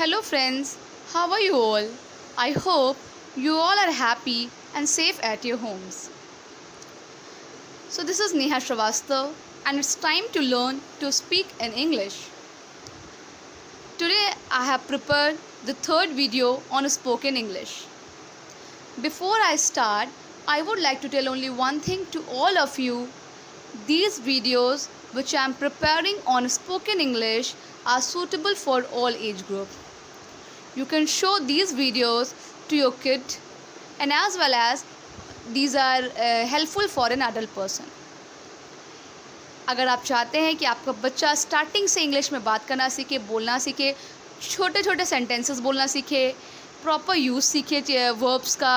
Hello friends, how are you all? I hope you all are happy and safe at your homes. So this is Neha Shrivastava and it's time to learn to speak in English. Today I have prepared the third video on spoken English. Before I start, I would like to tell only one thing to all of you. These videos which I am preparing on spoken English are suitable for all age group. You can show these videos to your kid and as well as these are helpful for an adult person. अगर आप चाहते हैं कि आपका बच्चा starting से English में बात करना सीखे, बोलना सीखे, छोटे छोटे सेंटेंसेस बोलना सीखे, प्रॉपर यूज़ सीखे वर्ब्स का,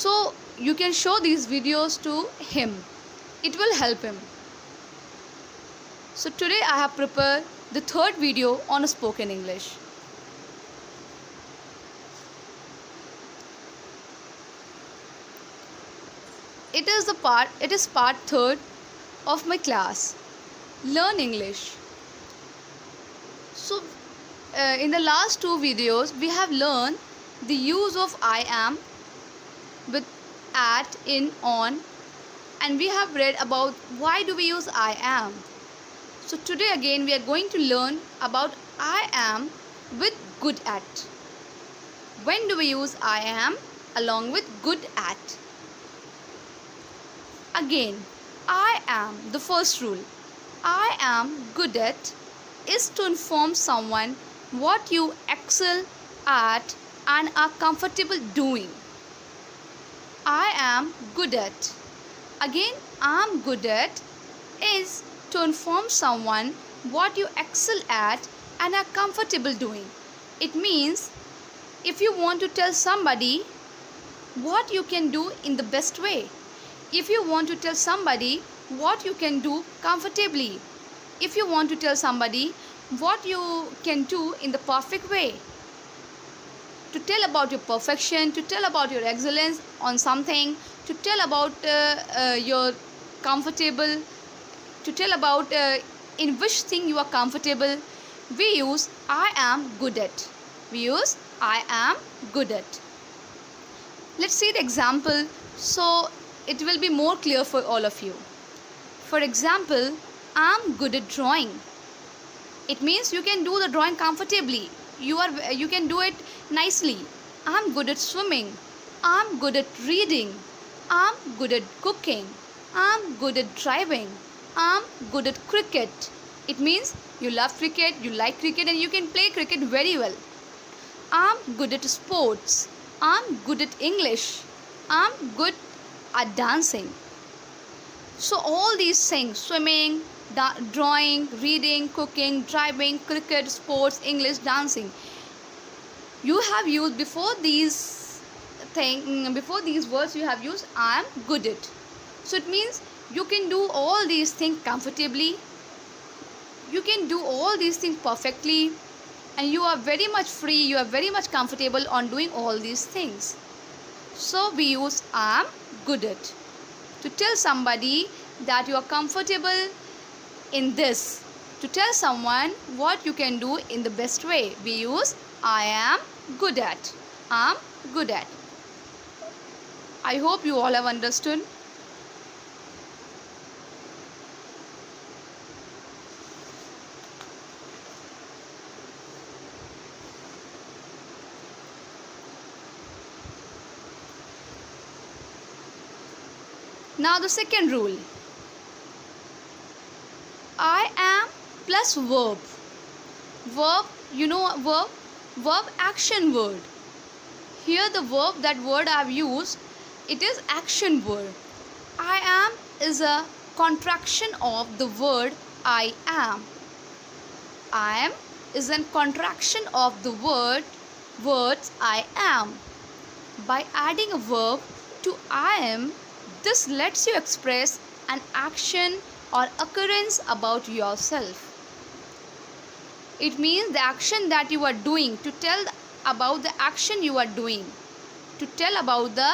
so you can show these videos to him. It will help him. So today I have prepared the third video on spoken English. It is part third of my class. Learn English. So in the last two videos we have learned the use of I am with at, in, on, and we have read about why do we use I am. So today again we are going to learn about I am with good at. When do we use I am along with good at? Again, I am, the first rule, I am good at is to inform someone what you excel at and are comfortable doing. I am good at. Again, I am good at is to inform someone what you excel at and are comfortable doing. It means if you want to tell somebody what you can do in the best way, if you want to tell somebody what you can do comfortably, if you want to tell somebody what you can do in the perfect way, to tell about your perfection, to tell about your excellence on something, to tell about your comfortable, to tell about in which thing you are comfortable, we use I am good at. We use I am good at. Let's see the example so it will be more clear for all of you. For example, I am good at drawing. It means you can do the drawing comfortably. You can do it nicely. I am good at swimming. I am good at reading. I am good at cooking. I am good at driving. I am good at cricket. It means you love cricket, you like cricket and you can play cricket very well. I am good at sports. I am good at English. I am good at dancing. So all these things, swimming, drawing, reading, cooking, driving, cricket, sports, English, dancing, you have used before these words you have used I am good at. So it means you can do all these things comfortably, you can do all these things perfectly, and you are very much free, you are very much comfortable on doing all these things. So we use I am good at to tell somebody that you are comfortable in this, to tell someone what you can do in the best way. We use I am good at. I am good at. I hope you all have understood. Now the second rule, I am plus verb. Verb, you know verb action word. Here the verb, that word I have used, it is action word. I am is a contraction of the word I am. I am is a contraction of the words I am. By adding a verb to I am, this lets you express an action or occurrence about yourself. It means the action that you are doing, to tell about the action you are doing, to tell about the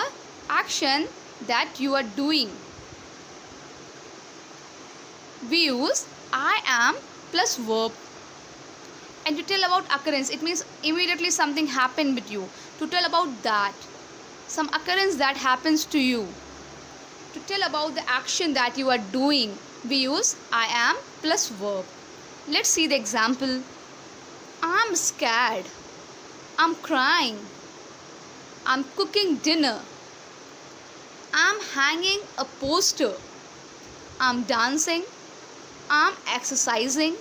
action that you are doing. We use I am plus verb. And to tell about occurrence, it means immediately something happened with you. To tell about that, some occurrence that happens to you. To tell about the action that you are doing, we use I am plus verb. Let's see the example. I'm scared. I'm crying. I'm cooking dinner. I'm hanging a poster. I'm dancing. I'm exercising.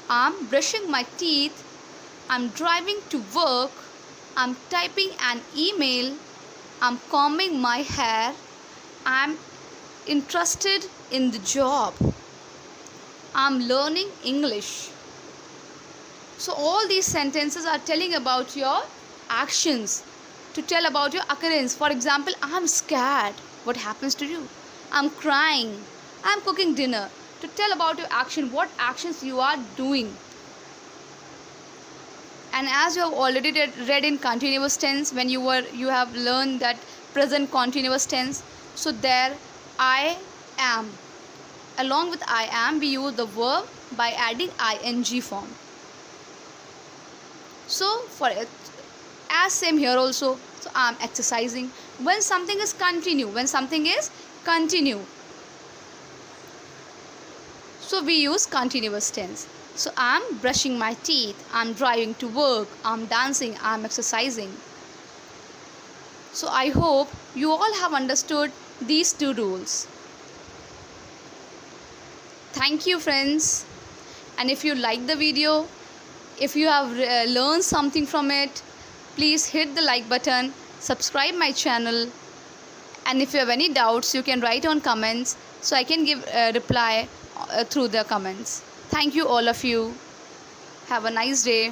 I'm brushing my teeth. I'm driving to work. I'm typing an email. I'm combing my hair. I'm interested in the job. I'm learning English. So all these sentences are telling about your actions. To tell about your occurrence. For example, I'm scared. What happens to you? I'm crying. I'm cooking dinner. To tell about your action, what actions you are doing. And as you have already read in continuous tense, when you have learned that present continuous tense, so there I am. Along with I am, we use the verb by adding ing form. So for it, as same here also. So I am exercising. When something is continue, so we use continuous tense. So I am brushing my teeth, I am driving to work, I am dancing, I am exercising. So I hope you all have understood these two rules. Thank you, friends. And if you like the video, if you have learned something from it, please hit the like button, subscribe my channel, and if you have any doubts, you can write on comments so I can give a reply through the comments. Thank you all of you. Have a nice day.